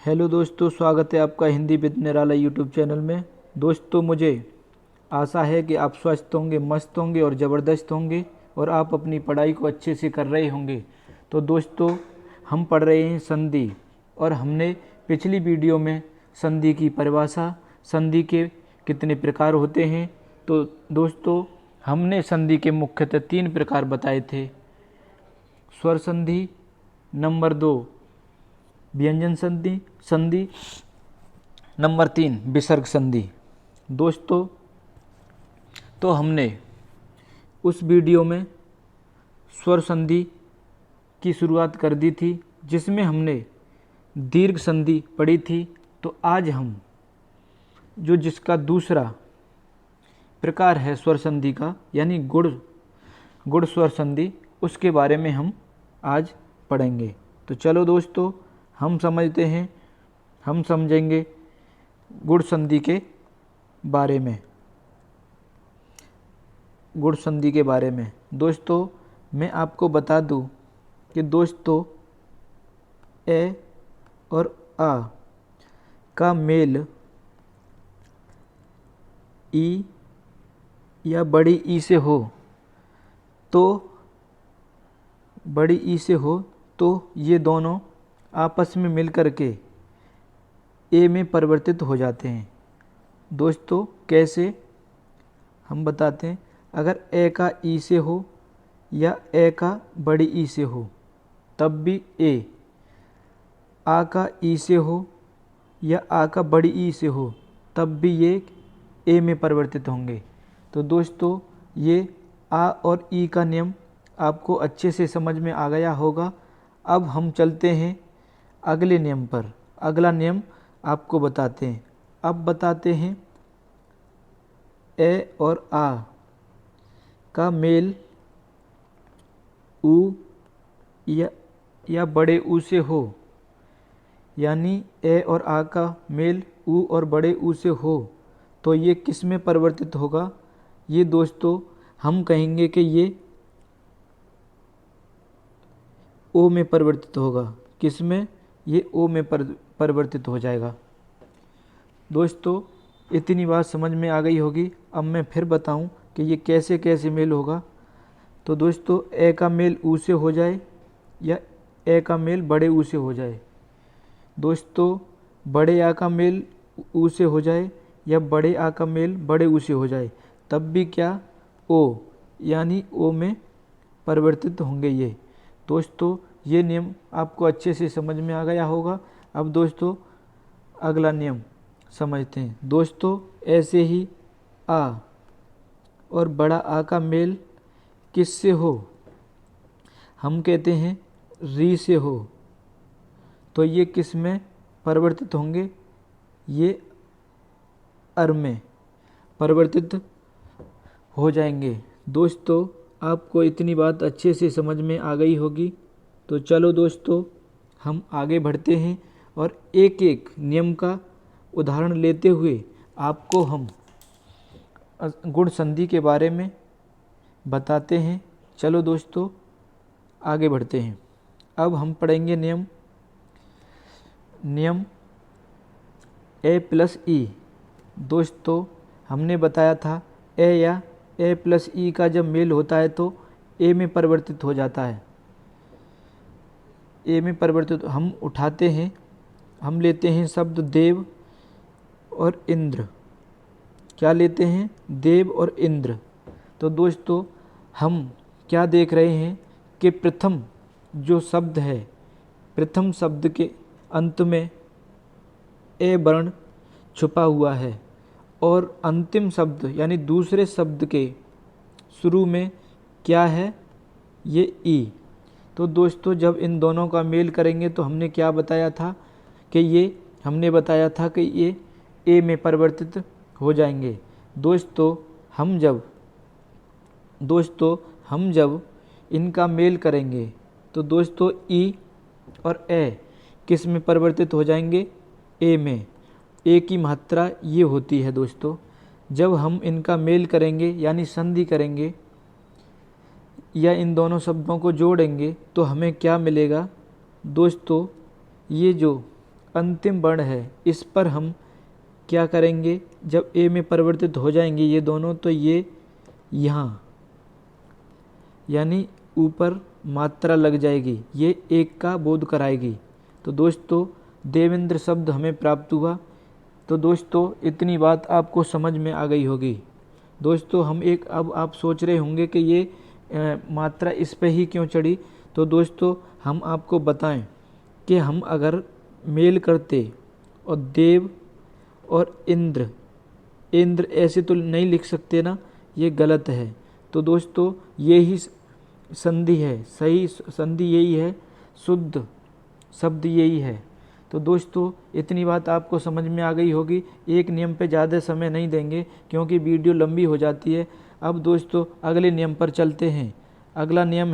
Hello दोस्तों, स्वागत है आपका Hindi with Nirala YouTube channel में। दोस्तों, मुझे आशा है कि आप स्वस्थ होंगे, मस्त होंगे और ज़बरदस्त होंगे और आप अपनी पढ़ाई को अच्छे से कर रहे होंगे। तो दोस्तों, हम पढ़ रहे हैं संधि और हमने पिछली वीडियो में संधि की परिभाषा, संधि के कितने प्रकार होते हैं। तो दोस्तों, हमने संधि के मुख्यतः 3 प्रकार बताए थे। स्वर संधि, नंबर 2 व्यंजन संधि संधि नंबर 3 विसर्ग संधि। दोस्तों, तो हमने उस वीडियो में स्वर संधि की शुरुआत कर दी थी, जिसमें हमने दीर्घ संधि पढ़ी थी। तो आज हम जिसका दूसरा प्रकार है स्वर संधि का, यानी गुण स्वर संधि, उसके बारे में हम आज पढ़ेंगे। तो चलो दोस्तों, हम समझेंगे गुण संधि के बारे में। गुण संधि के बारे में दोस्तों, मैं आपको बता दूं कि दोस्तों, ए और आ का मेल ई या बड़ी ई से हो तो ये दोनों आपस में मिलकर के ए में परिवर्तित हो जाते हैं। दोस्तों, कैसे हम बताते हैं। अगर ए का ई से हो या ए का बड़ी ई से हो तब भी ए, आ का ई से हो या आ का बड़ी ई से हो तब भी ये ए में परिवर्तित होंगे। तो दोस्तों, ये आ और ई का नियम आपको अच्छे से समझ में आ गया होगा। अब हम चलते हैं अगले नियम पर। अगला नियम आपको बताते हैं। अब बताते हैं ए और आ का मेल ऊ या बड़े ऊ से हो, यानी ए और आ का मेल ऊ और बड़े ऊ से हो तो ये किस में परिवर्तित होगा। ये दोस्तों, हम कहेंगे कि ये ओ में परिवर्तित होगा। किस में? ये ओ में परिवर्तित हो जाएगा। दोस्तों, इतनी बात समझ में आ गई होगी। अब मैं फिर बताऊं कि ये कैसे कैसे मेल होगा। तो दोस्तों, ए का मेल ऊ से हो जाए या ए का मेल बड़े ऊ से हो जाए। दोस्तों, बड़े आ का मेल ऊ से हो जाए या बड़े आ का मेल बड़े ऊ से हो जाए तब भी क्या? ओ, यानी ओ में परिवर्तित होंगे ये। दोस्तों, ये नियम आपको अच्छे से समझ में आ गया होगा। अब दोस्तों, अगला नियम समझते हैं। दोस्तों, ऐसे ही आ और बड़ा आ का मेल किससे हो? हम कहते हैं री से हो। तो ये किस में परिवर्तित होंगे? ये अर में परिवर्तित हो जाएंगे। दोस्तों, आपको इतनी बात अच्छे से समझ में आ गई होगी। तो चलो दोस्तों, हम आगे बढ़ते हैं और एक एक नियम का उदाहरण लेते हुए आपको हम गुण संधि के बारे में बताते हैं। चलो दोस्तों, आगे बढ़ते हैं। अब हम पढ़ेंगे नियम ए प्लस ई। दोस्तों, हमने बताया था ए या ए प्लस ई का जब मेल होता है तो ए में परिवर्तित हो जाता है। ए में परिवर्तित हम लेते हैं शब्द देव और इंद्र। क्या लेते हैं? देव और इंद्र। तो दोस्तों, हम क्या देख रहे हैं कि प्रथम जो शब्द है, प्रथम शब्द के अंत में ए वर्ण छुपा हुआ है और अंतिम शब्द यानी दूसरे शब्द के शुरू में क्या है? ये ई। तो दोस्तों, जब इन दोनों का मेल करेंगे तो हमने क्या बताया था कि ये ए में परिवर्तित हो जाएंगे। दोस्तों, हम जब इनका मेल करेंगे तो दोस्तों ई और ए किस में परिवर्तित हो जाएंगे? ए में। ए की मात्रा ये होती है दोस्तों। जब हम इनका मेल करेंगे यानी संधि करेंगे या इन दोनों शब्दों को जोड़ेंगे तो हमें क्या मिलेगा? दोस्तों, ये जो अंतिम वर्ण है, इस पर हम क्या करेंगे, जब ए में परिवर्तित हो जाएंगे ये दोनों, तो ये यहाँ यानी ऊपर मात्रा लग जाएगी, ये एक का बोध कराएगी। तो दोस्तों देवेंद्र शब्द हमें प्राप्त हुआ। तो दोस्तों इतनी बात आपको समझ में आ गई होगी। दोस्तों अब आप सोच रहे होंगे कि ये मात्रा इस पे ही क्यों चढ़ी। तो दोस्तों हम आपको बताएं कि हम अगर मेल करते और देव और इंद्र, इंद्र ऐसे तो नहीं लिख सकते ना, ये गलत है। तो दोस्तों ये ही संधि है, सही संधि यही है, शुद्ध शब्द यही है। तो दोस्तों इतनी बात आपको समझ में आ गई होगी। एक नियम पे ज़्यादा समय नहीं देंगे क्योंकि वीडियो लंबी हो जाती है। अब दोस्तों अगले नियम पर चलते हैं। अगला नियम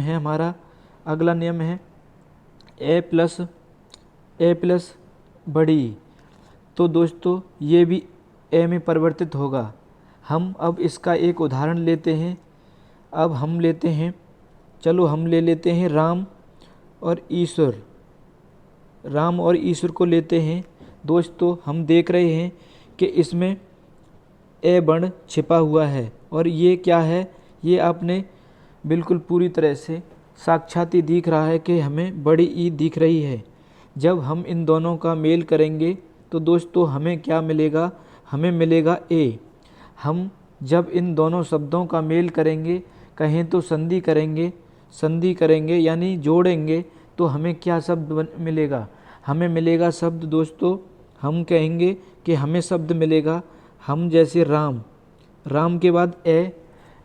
है ए प्लस बड़ी। तो दोस्तों ये भी ए में परिवर्तित होगा। हम अब इसका एक उदाहरण लेते हैं। अब हम लेते हैं, चलो हम ले लेते हैं राम और ईश्वर को लेते हैं। दोस्तों हम देख रहे हैं कि इसमें ए वर्ण छिपा हुआ है और ये क्या है, ये आपने बिल्कुल पूरी तरह से साक्षात ही दिख रहा है कि हमें बड़ी ई दिख रही है। जब हम इन दोनों का मेल करेंगे तो दोस्तों हमें क्या मिलेगा, हमें मिलेगा ए। हम जब इन दोनों शब्दों का मेल करेंगे, कहें तो संधि करेंगे यानी जोड़ेंगे, तो हमें क्या शब्द मिलेगा, हमें मिलेगा शब्द। दोस्तों हम कहेंगे कि हमें शब्द मिलेगा, हम जैसे राम के बाद ए,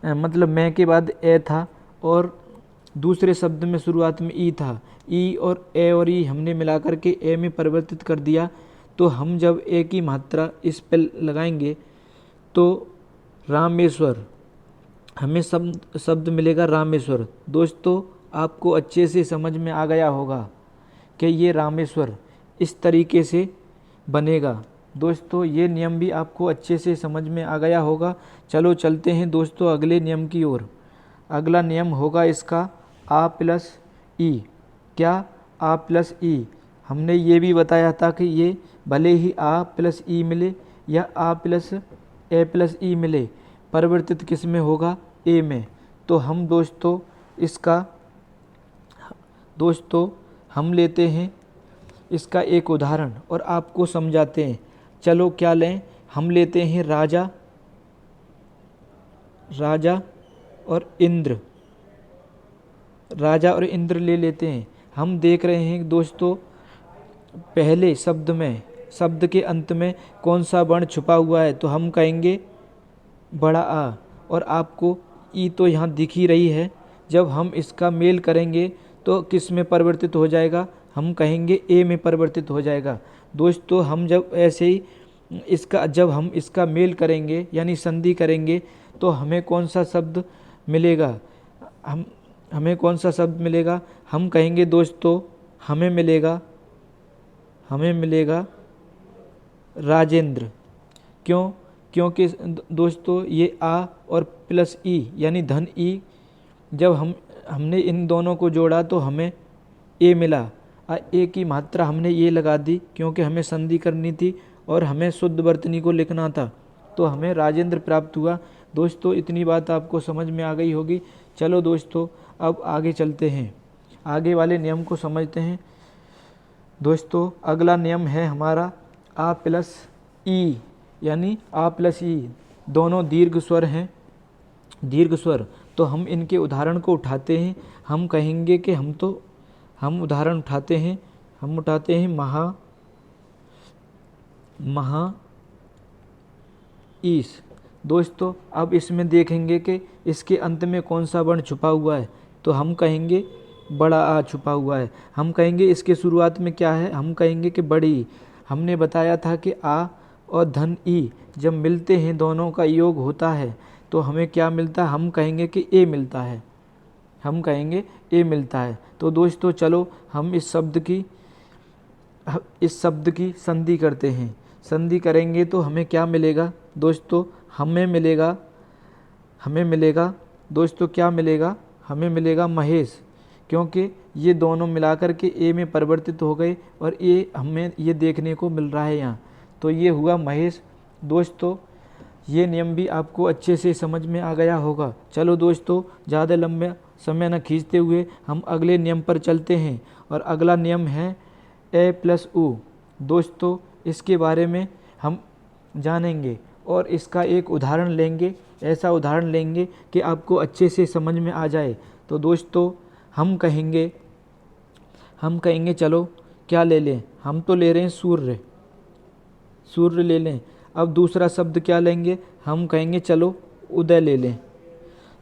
मतलब मैं के बाद ए था और दूसरे शब्द में शुरुआत में ई था, ई और ए और ई हमने मिलाकर के ए में परिवर्तित कर दिया। तो हम जब ए की मात्रा इस पर लगाएंगे तो रामेश्वर, हमें शब्द मिलेगा रामेश्वर। दोस्तों आपको अच्छे से समझ में आ गया होगा कि ये रामेश्वर इस तरीके से बनेगा। दोस्तों ये नियम भी आपको अच्छे से समझ में आ गया होगा। चलो चलते हैं दोस्तों अगले नियम की ओर। अगला नियम होगा इसका आ प्लस ई। क्या, आ प्लस ई। हमने ये भी बताया था कि ये भले ही आ प्लस ई मिले या आ प्लस ए प्लस ई मिले, परिवर्तित किस में होगा, ए में। तो हम दोस्तों हम लेते हैं इसका एक उदाहरण और आपको समझाते हैं। चलो क्या लें, हम लेते हैं राजा और इंद्र ले लेते हैं। हम देख रहे हैं दोस्तों पहले शब्द के अंत में कौन सा वर्ण छुपा हुआ है, तो हम कहेंगे बड़ा आ, और आपको ई तो यहाँ दिख ही रही है। जब हम इसका मेल करेंगे तो किस में परिवर्तित हो जाएगा, हम कहेंगे ए में परिवर्तित हो जाएगा। दोस्तों हम जब ऐसे ही जब हम इसका मेल करेंगे यानी संधि करेंगे तो हमें कौन सा शब्द मिलेगा, हम कहेंगे दोस्तों हमें मिलेगा राजेंद्र। क्यों, क्योंकि दोस्तों ये आ और प्लस ई यानी धन ई, जब हमने इन दोनों को जोड़ा तो हमें ए मिला। ए की मात्रा हमने ये लगा दी क्योंकि हमें संधि करनी थी और हमें शुद्ध वर्तनी को लिखना था, तो हमें राजेंद्र प्राप्त हुआ। दोस्तों इतनी बात आपको समझ में आ गई होगी। चलो दोस्तों अब आगे चलते हैं, आगे वाले नियम को समझते हैं। दोस्तों अगला नियम है हमारा आ प्लस ई, यानी आ प्लस ई दोनों दीर्घ स्वर हैं, दीर्घ स्वर। तो हम इनके उदाहरण को उठाते हैं। हम कहेंगे कि हम उदाहरण उठाते हैं, महा ईश। दोस्तों अब इसमें देखेंगे कि इसके अंत में कौन सा वर्ण छुपा हुआ है, तो हम कहेंगे बड़ा आ छुपा हुआ है। हम कहेंगे इसके शुरुआत में क्या है, हम कहेंगे कि बड़ी। हमने बताया था कि आ और धन ई जब मिलते हैं, दोनों का योग होता है, तो हमें क्या मिलता है, हम कहेंगे कि ए मिलता है। तो दोस्तों चलो हम इस शब्द की संधि करते हैं। संधि करेंगे तो हमें क्या मिलेगा दोस्तों, हमें मिलेगा दोस्तों क्या मिलेगा, हमें मिलेगा महेश। क्योंकि ये दोनों मिलाकर के ए में परिवर्तित हो गए और ये हमें ये देखने को मिल रहा है यहाँ। तो ये हुआ महेश। दोस्तों ये नियम भी आपको अच्छे से समझ में आ गया होगा। चलो दोस्तों, ज़्यादा लंबा समय न खींचते हुए हम अगले नियम पर चलते हैं और अगला नियम है ए प्लस ऊ। दोस्तों इसके बारे में हम जानेंगे और इसका एक उदाहरण लेंगे, ऐसा उदाहरण लेंगे कि आपको अच्छे से समझ में आ जाए। तो दोस्तों हम कहेंगे चलो क्या ले लें, हम तो ले रहे हैं सूर्य, सूर्य ले लें। अब दूसरा शब्द क्या लेंगे, हम कहेंगे चलो उदय ले लें,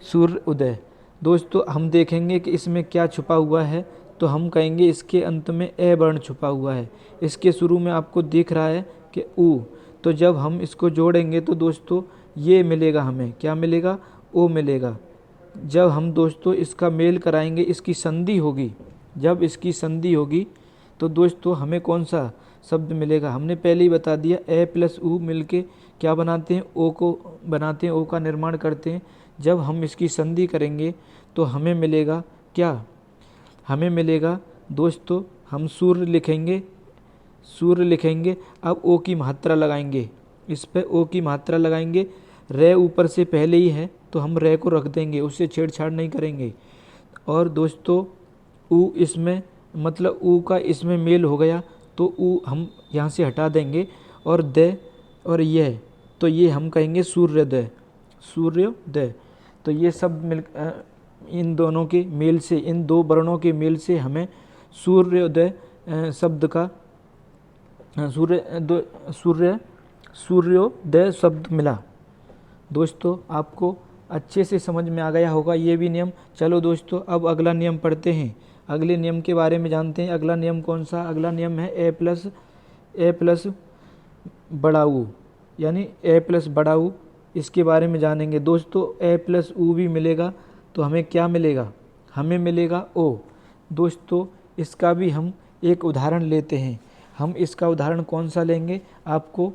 सूर्य उदय। दोस्तों हम देखेंगे कि इसमें क्या छुपा हुआ है, तो हम कहेंगे इसके अंत में ए वर्ण छुपा हुआ है। इसके शुरू में आपको दिख रहा है कि ऊ, तो जब हम इसको जोड़ेंगे तो दोस्तों ये मिलेगा, हमें क्या मिलेगा, ओ मिलेगा। जब हम दोस्तों इसका मेल कराएंगे, इसकी संधि होगी, जब इसकी संधि होगी तो दोस्तों हमें कौन सा शब्द मिलेगा, हमने पहले ही बता दिया, ए प्लस ऊ मिलके क्या बनाते हैं, ओ को बनाते हैं, ओ का निर्माण करते हैं। जब हम इसकी संधि करेंगे तो हमें मिलेगा क्या, हमें मिलेगा दोस्तों, हम सूर्य लिखेंगे, सूर्य लिखेंगे। अब ओ की मात्रा लगाएंगे, इस पे ओ की मात्रा लगाएंगे। रे ऊपर से पहले ही है तो हम रे को रख देंगे, उससे छेड़छाड़ नहीं करेंगे। और दोस्तों ऊ इसमें मतलब ऊ का इसमें मेल हो गया तो ऊ हम यहाँ से हटा देंगे और दे और यह, तो ये हम कहेंगे सूर्योदय, सूर्योदय। तो ये सब मिल इन दोनों के मेल से, इन दो वर्णों के मेल से हमें सूर्योदय शब्द का सूर्योदय शब्द मिला। दोस्तों आपको अच्छे से समझ में आ गया होगा ये भी नियम। चलो दोस्तों अब अगला नियम पढ़ते हैं, अगले नियम के बारे में जानते हैं। अगला नियम कौन सा, अगला नियम है ए प्लस बड़ा ऊ, यानी ए प्लस बड़ा ऊ, इसके बारे में जानेंगे। दोस्तों ए प्लस ऊ भी मिलेगा तो हमें क्या मिलेगा, हमें मिलेगा ओ। दोस्तों इसका भी हम एक उदाहरण लेते हैं। हम इसका उदाहरण कौन सा लेंगे आपको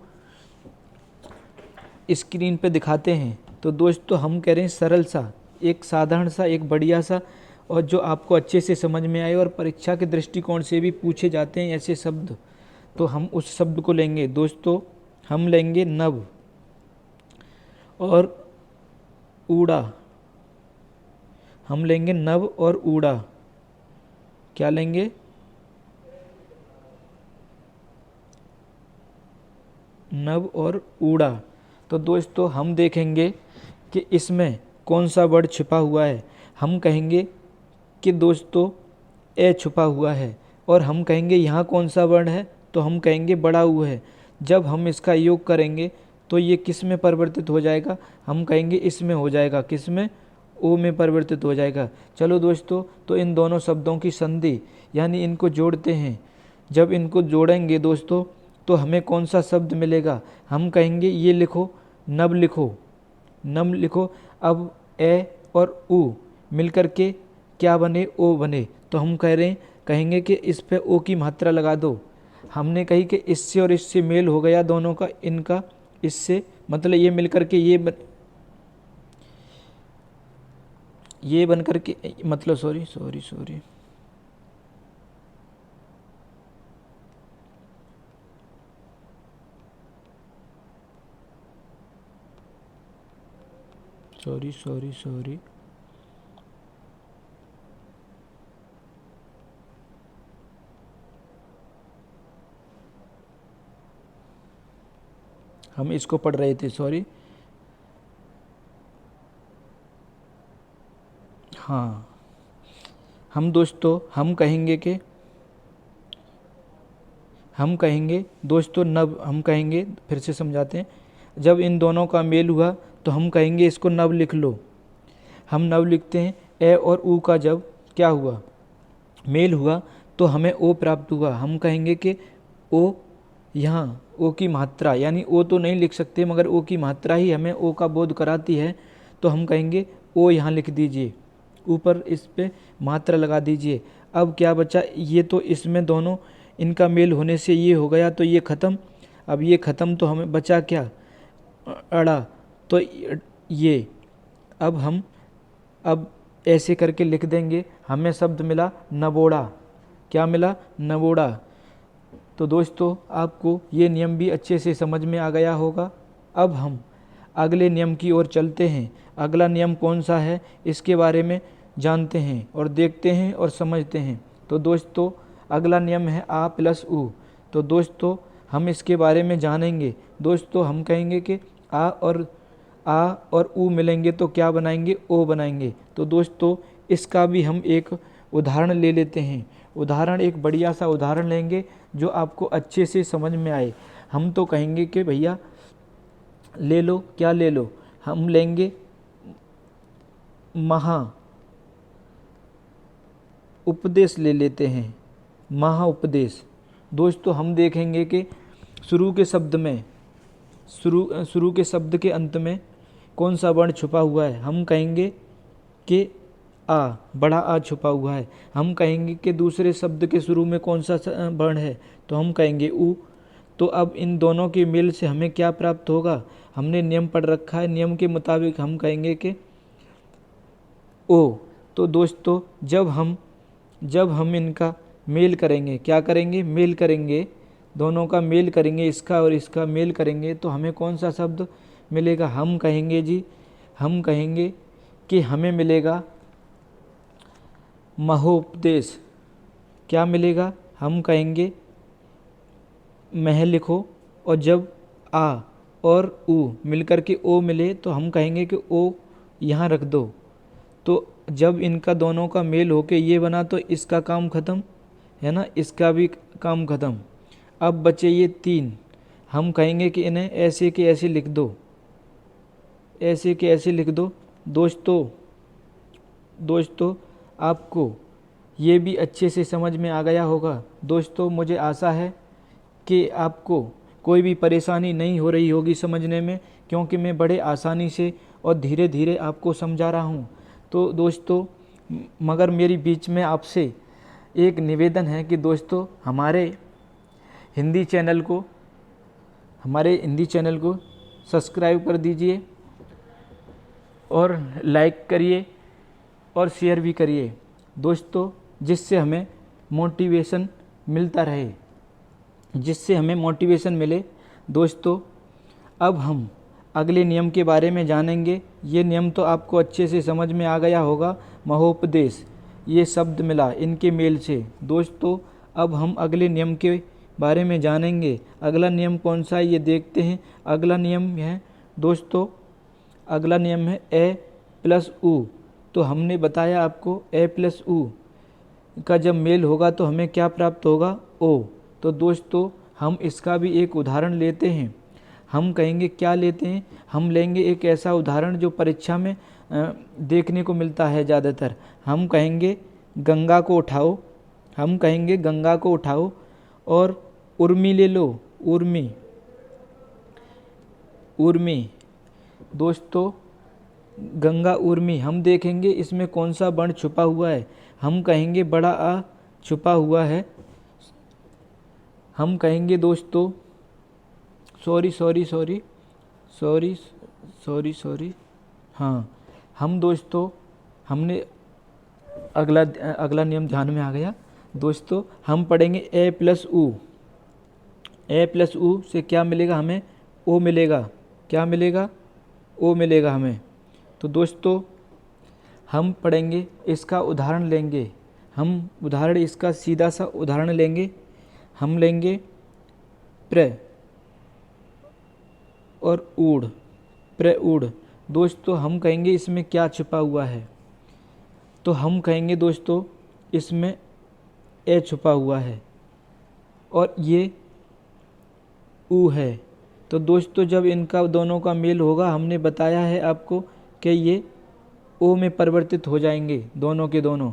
स्क्रीन पे दिखाते हैं। तो दोस्तों हम कह रहे हैं सरल सा, एक साधारण सा, एक बढ़िया सा, और जो आपको अच्छे से समझ में आए और परीक्षा के दृष्टिकोण से भी पूछे जाते हैं ऐसे शब्द, तो हम उस शब्द को लेंगे। दोस्तों हम लेंगे नभ और ऊड़ा, हम लेंगे नभ और ऊड़ा। क्या लेंगे, नभ और ऊड़ा। तो दोस्तों हम देखेंगे कि इसमें कौन सा वर्ड छिपा हुआ है। हम कहेंगे कि दोस्तों ए छुपा हुआ है, और हम कहेंगे यहाँ कौन सा वर्ण है, तो हम कहेंगे बड़ा ऊ है। जब हम इसका योग करेंगे तो ये किस में परिवर्तित हो जाएगा, हम कहेंगे इसमें हो जाएगा, किस में, ओ में परिवर्तित हो जाएगा। चलो दोस्तों तो इन दोनों शब्दों की संधि यानी इनको जोड़ते हैं। जब इनको जोड़ेंगे दोस्तों तो हमें कौन सा शब्द मिलेगा, हम कहेंगे ये लिखो, नभ लिखो, नम लिखो। अब ए और ऊ मिलकर के क्या बने, ओ बने। तो हम कहेंगे कि इस पे ओ की मात्रा लगा दो। हमने कही कि इससे और इससे मेल हो गया दोनों का, इनका इससे, मतलब ये मिलकर के ये बन करके, मतलब सॉरी हम इसको पढ़ रहे थे, सॉरी। हाँ हम दोस्तों हम कहेंगे दोस्तों नभ, हम कहेंगे, फिर से समझाते हैं। जब इन दोनों का मेल हुआ तो हम कहेंगे इसको नभ लिख लो। हम नभ लिखते हैं। ए और ऊ का जब क्या हुआ, मेल हुआ, तो हमें ओ प्राप्त हुआ। हम कहेंगे कि ओ, यहाँ ओ की मात्रा, यानी ओ तो नहीं लिख सकते मगर ओ की मात्रा ही हमें ओ का बोध कराती है, तो हम कहेंगे ओ यहाँ लिख दीजिए, ऊपर इस पे मात्रा लगा दीजिए। अब क्या बचा, ये तो इसमें दोनों इनका मेल होने से ये हो गया, तो ये ख़त्म। अब ये ख़त्म तो हमें बचा क्या, अड़ा, तो ये अब ऐसे करके लिख देंगे, हमें शब्द मिला नवोढ़ा। क्या मिला? नवोढ़ा। तो दोस्तों आपको ये नियम भी अच्छे से समझ में आ गया होगा। अब हम अगले नियम की ओर चलते हैं। अगला नियम कौन सा है इसके बारे में जानते हैं और देखते हैं और समझते हैं। तो दोस्तों अगला नियम है आ प्लस उ। तो दोस्तों हम इसके बारे में जानेंगे। दोस्तों हम कहेंगे कि आ और उ मिलेंगे तो क्या बनाएंगे? ओ बनाएंगे। तो दोस्तों इसका भी हम एक उदाहरण ले लेते हैं। उदाहरण एक बढ़िया सा उदाहरण लेंगे जो आपको अच्छे से समझ में आए। हम तो कहेंगे कि भैया ले लो, क्या ले लो? हम लेंगे महा उपदेश ले लेते हैं, महा उपदेश। दोस्तों हम देखेंगे कि शुरू के शब्द में शुरू के शब्द के अंत में कौन सा वर्ण छुपा हुआ है? हम कहेंगे कि आ, बड़ा आ छुपा हुआ है। हम कहेंगे कि दूसरे शब्द के शुरू में कौन सा वर्ण है? तो हम कहेंगे उ। तो अब इन दोनों के मेल से हमें क्या प्राप्त होगा? हमने नियम पढ़ रखा है, नियम के मुताबिक हम कहेंगे कि ओ। तो दोस्तों जब हम इनका मेल करेंगे, क्या करेंगे? मेल करेंगे, दोनों का मेल करेंगे, इसका और इसका मेल करेंगे तो हमें कौन सा शब्द मिलेगा? हम कहेंगे कि हमें मिलेगा महोपदेश। क्या मिलेगा? हम कहेंगे मह लिखो और जब आ और उ मिलकर के ओ मिले तो हम कहेंगे कि ओ यहाँ रख दो। तो जब इनका दोनों का मेल होके ये बना तो इसका काम ख़त्म है ना, इसका भी काम ख़त्म। अब बचे ये तीन। हम कहेंगे कि इन्हें ऐसे के ऐसे लिख दो, ऐसे के ऐसे लिख दो। दोस्तों आपको ये भी अच्छे से समझ में आ गया होगा। दोस्तों मुझे आशा है कि आपको कोई भी परेशानी नहीं हो रही होगी समझने में, क्योंकि मैं बड़े आसानी से और धीरे धीरे आपको समझा रहा हूँ। तो दोस्तों मगर मेरी बीच में आपसे एक निवेदन है कि दोस्तों हमारे हिंदी चैनल को सब्सक्राइब कर दीजिए और लाइक करिए और शेयर भी करिए दोस्तों, जिससे हमें मोटिवेशन मिले। दोस्तों अब हम अगले नियम के बारे में जानेंगे। ये नियम तो आपको अच्छे से समझ में आ गया होगा। महोपदेश, ये शब्द मिला इनके मेल से। दोस्तों अब हम अगले नियम के बारे में जानेंगे। अगला नियम कौन सा है ये देखते हैं। अगला नियम है दोस्तों, अगला नियम है ए प्लस उ। तो हमने बताया आपको ए प्लस उ का जब मेल होगा तो हमें क्या प्राप्त होगा? ओ। तो दोस्तों हम इसका भी एक उदाहरण लेते हैं। हम कहेंगे क्या लेते हैं? हम लेंगे एक ऐसा उदाहरण जो परीक्षा में देखने को मिलता है ज़्यादातर। हम कहेंगे गंगा को उठाओ और उर्मी ले लो, उर्मी। दोस्तों गंगा उर्मी, हम देखेंगे इसमें कौन सा वर्ण छुपा हुआ है। हम कहेंगे बड़ा आ छुपा हुआ है। हम कहेंगे दोस्तों सॉरी। हाँ हम दोस्तों हमने अगला नियम ध्यान में आ गया। दोस्तों हम पढ़ेंगे ए प्लस उ से क्या मिलेगा हमें? ओ मिलेगा। क्या मिलेगा? ओ मिलेगा हमें। तो दोस्तों हम पढ़ेंगे, इसका उदाहरण लेंगे। इसका सीधा सा उदाहरण लेंगे। हम लेंगे प्र और ऊढ़। दोस्तों हम कहेंगे इसमें क्या छुपा हुआ है? तो हम कहेंगे दोस्तों इसमें ए छुपा हुआ है और ये ऊ है। तो दोस्तों जब इनका दोनों का मेल होगा, हमने बताया है आपको कि ये ओ में परिवर्तित हो जाएंगे दोनों के दोनों।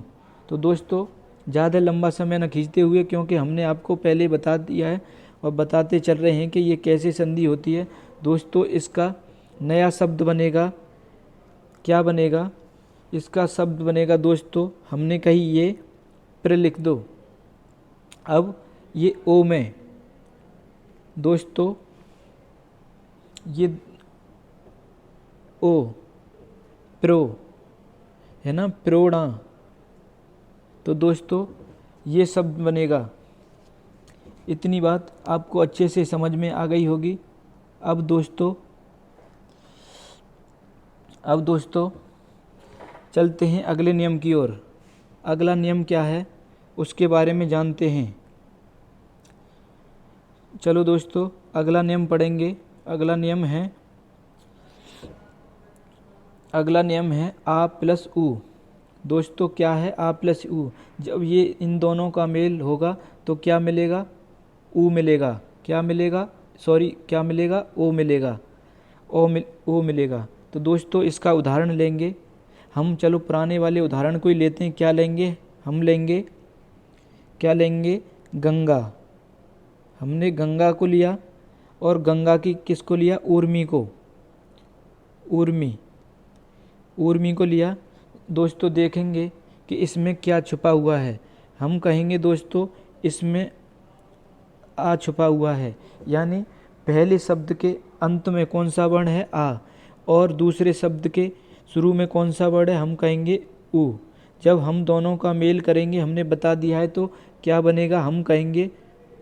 तो दोस्तों ज़्यादा लंबा समय न खींचते हुए, क्योंकि हमने आपको पहले बता दिया है और बताते चल रहे हैं कि ये कैसे संधि होती है। दोस्तों इसका नया शब्द बनेगा, क्या बनेगा? इसका शब्द बनेगा दोस्तों, हमने कही ये प्र लिख दो। अब ये ओ में दोस्तों ये ओ प्रो है ना, प्रोणा। तो दोस्तों ये शब्द बनेगा। इतनी बात आपको अच्छे से समझ में आ गई होगी। अब दोस्तों चलते हैं अगले नियम की ओर। अगला नियम क्या है उसके बारे में जानते हैं। चलो दोस्तों अगला नियम पढ़ेंगे। अगला नियम है आ प्लस उ। दोस्तों क्या है आ प्लस उ? जब ये इन दोनों का मेल होगा तो क्या मिलेगा? उ मिलेगा। क्या मिलेगा? क्या मिलेगा? ओ मिलेगा। ओ मिलेगा। तो दोस्तों इसका उदाहरण लेंगे हम। चलो पुराने वाले उदाहरण को ही लेते हैं। क्या लेंगे? हम लेंगे गंगा। हमने गंगा को लिया और गंगा की किसको लिया? ऊर्मी को। ऊर्मी को लिया। दोस्तों देखेंगे कि इसमें क्या छुपा हुआ है। हम कहेंगे दोस्तों इसमें आ छुपा हुआ है, यानी पहले शब्द के अंत में कौन सा वर्ण है? आ, और दूसरे शब्द के शुरू में कौन सा वर्ण है? हम कहेंगे उ। जब हम दोनों का मेल करेंगे, हमने बता दिया है, तो क्या बनेगा? हम कहेंगे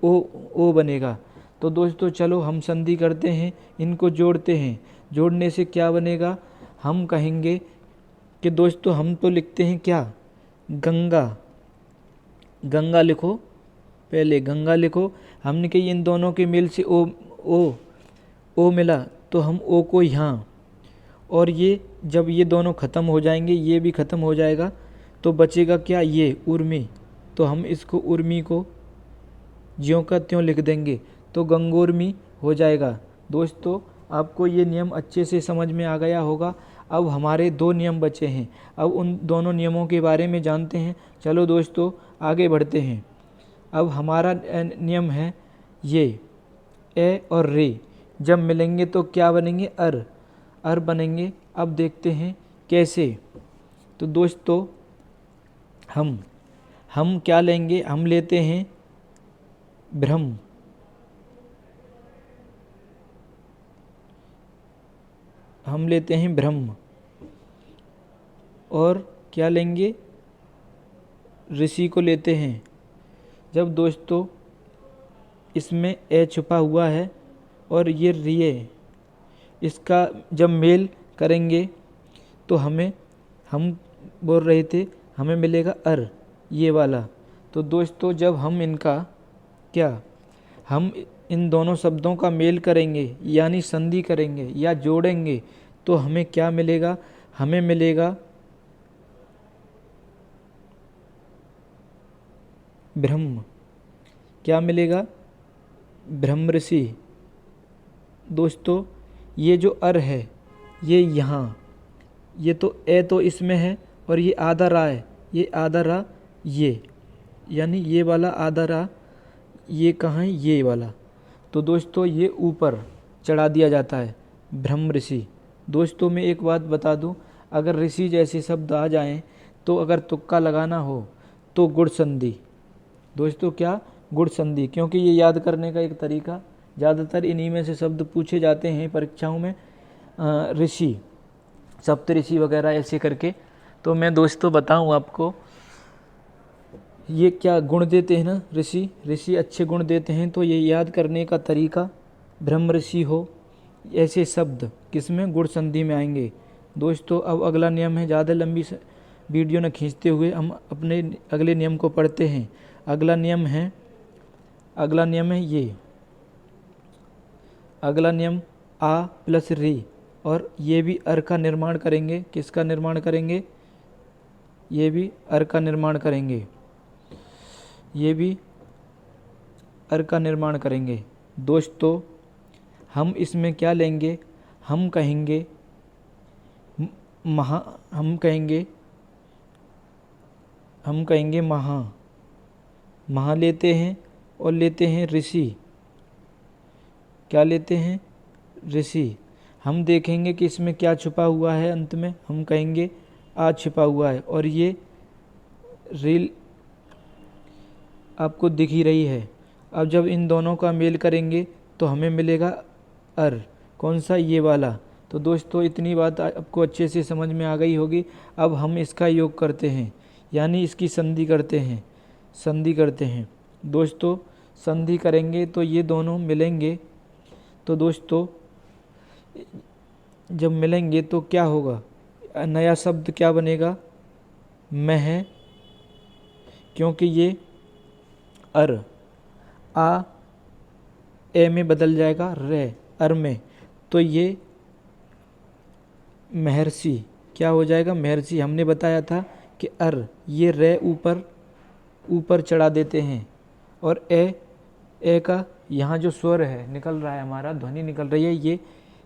ओ बनेगा। तो दोस्तों चलो हम संधि करते हैं, इनको जोड़ते हैं। जोड़ने से क्या बनेगा? हम कहेंगे कि दोस्तों हम तो लिखते हैं क्या? गंगा लिखो, पहले गंगा लिखो। हमने कही इन दोनों के मेल से ओ मिला, तो हम ओ को यहाँ, और ये जब ये दोनों ख़त्म हो जाएंगे, ये भी ख़त्म हो जाएगा, तो बचेगा क्या? ये उर्मी। तो हम इसको उर्मी को ज्यों का त्यों लिख देंगे, तो गंगोर्मी हो जाएगा। दोस्तों आपको ये नियम अच्छे से समझ में आ गया होगा। अब हमारे 2 नियम बचे हैं। अब उन दोनों नियमों के बारे में जानते हैं। चलो दोस्तों आगे बढ़ते हैं। अब हमारा नियम है ये ए और रे जब मिलेंगे तो क्या बनेंगे? अर बनेंगे। अब देखते हैं कैसे। तो दोस्तों हम क्या लेंगे? हम लेते हैं ब्रह्म। हम लेते हैं ब्रह्म। और क्या लेंगे? ऋषि को लेते हैं। जब दोस्तों इसमें ए छुपा हुआ है और ये रिये, इसका जब मेल करेंगे तो हम बोल रहे थे हमें मिलेगा अर, ये वाला। तो दोस्तों जब हम हम इन दोनों शब्दों का मेल करेंगे, यानी संधि करेंगे या जोड़ेंगे, तो हमें क्या मिलेगा? हमें मिलेगा ब्रह्म। क्या मिलेगा? ब्रह्म ऋषि। दोस्तों ये जो अर है ये यहाँ, ये तो ए तो इसमें है और ये आधा रा है, ये आधा रा, ये यानी ये वाला आधा रा, ये कहाँ है? ये वाला। तो दोस्तों ये ऊपर चढ़ा दिया जाता है ब्रह्म ऋषि। दोस्तों मैं एक बात बता दूं, अगर ऋषि जैसे शब्द आ जाएं तो अगर तुक्का लगाना हो तो गुण संधि। दोस्तों क्या? गुण संधि, क्योंकि ये याद करने का एक तरीका, ज़्यादातर इन्हीं में से शब्द पूछे जाते हैं परीक्षाओं में, ऋषि, सप्तऋषि वगैरह ऐसे करके। तो मैं दोस्तों बताऊं आपको, ये क्या गुण देते हैं ना, ऋषि अच्छे गुण देते हैं। तो ये याद करने का तरीका ब्रह्म ऋषि हो, ऐसे शब्द किसमें? गुण संधि में आएंगे। दोस्तों अब अगला नियम है, ज़्यादा लंबी वीडियो न खींचते हुए हम अपने अगले नियम को पढ़ते हैं। अगला नियम है ये। अगला नियम आ प्लस री, और ये भी अर का निर्माण करेंगे। किसका निर्माण करेंगे? ये भी अर का निर्माण करेंगे। ये भी अर का निर्माण करेंगे। दोस्तों हम इसमें क्या लेंगे? हम कहेंगे महा लेते हैं और लेते हैं ऋषि। क्या लेते हैं? ऋषि। हम देखेंगे कि इसमें क्या छुपा हुआ है अंत में, हम कहेंगे आ छुपा हुआ है, और ये रील आपको दिख ही रही है। अब जब इन दोनों का मेल करेंगे तो हमें मिलेगा अर। कौन सा? ये वाला। तो दोस्तों इतनी बात आपको अच्छे से समझ में आ गई होगी। अब हम इसका योग करते हैं, यानी इसकी संधि करते हैं। संधि करते हैं दोस्तों, संधि करेंगे तो ये दोनों मिलेंगे। तो दोस्तों जब मिलेंगे तो क्या होगा, नया शब्द क्या बनेगा, मह, क्योंकि ये अर आ ए में बदल जाएगा, रे अर में, तो ये महर्षि क्या हो जाएगा, महर्षि। हमने बताया था कि अर ये रे ऊपर चढ़ा देते हैं, और ए का यहाँ जो स्वर है निकल रहा है, हमारा ध्वनि निकल रही है, ये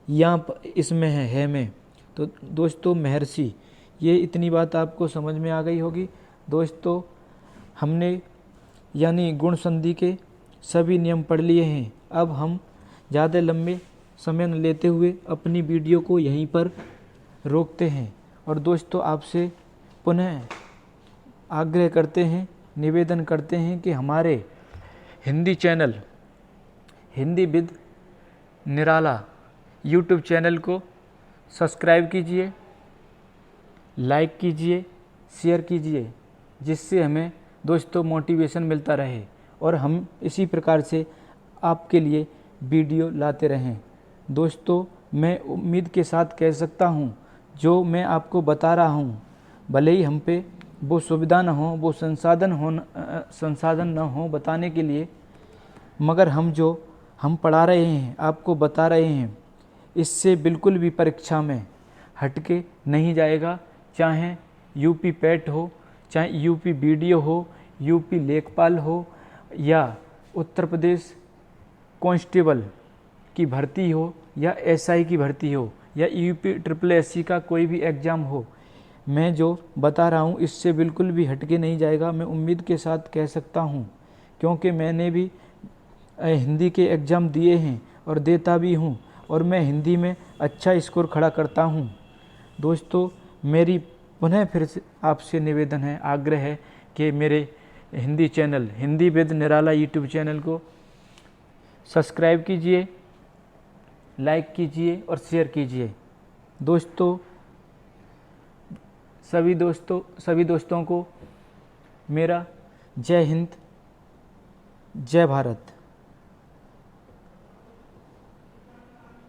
यहाँ इसमें है में। तो दोस्तों महर्षि, ये इतनी बात आपको समझ में आ गई होगी। दोस्तों हमने यानी गुण संधि के सभी नियम पढ़ लिए हैं। अब हम ज़्यादा लंबे समय न लेते हुए अपनी वीडियो को यहीं पर रोकते हैं, और दोस्तों आपसे पुनः आग्रह करते हैं, निवेदन करते हैं कि हमारे Hindi channel Hindi with Nirala YouTube channel को सब्सक्राइब कीजिए, लाइक कीजिए, शेयर कीजिए, जिससे हमें दोस्तों मोटिवेशन मिलता रहे और हम इसी प्रकार से आपके लिए वीडियो लाते रहें। दोस्तों मैं उम्मीद के साथ कह सकता हूँ, जो मैं आपको बता रहा हूँ, भले ही हम पे वो सुविधा न हो, वो संसाधन न हो बताने के लिए, मगर हम पढ़ा रहे हैं, आपको बता रहे हैं, इससे बिल्कुल भी परीक्षा में हटके नहीं जाएगा। चाहे यूपी पैट हो, चाहे यूपी बीडीओ हो, यूपी लेखपाल हो, या उत्तर प्रदेश कांस्टेबल की भर्ती हो, या एसआई की भर्ती हो, या यूपी SSSC का कोई भी एग्ज़ाम हो, मैं जो बता रहा हूँ इससे बिल्कुल भी हटके नहीं जाएगा। मैं उम्मीद के साथ कह सकता हूँ, क्योंकि मैंने भी हिंदी के एग्ज़ाम दिए हैं और देता भी हूँ, और मैं हिंदी में अच्छा स्कोर खड़ा करता हूँ। दोस्तों मेरी पुनः फिर से आपसे निवेदन है, आग्रह है कि मेरे Hindi channel Hindi with Nirala YouTube channel को सब्सक्राइब कीजिए, लाइक कीजिए और शेयर कीजिए। दोस्तों सभी दोस्तों को मेरा जय हिंद, जय भारत।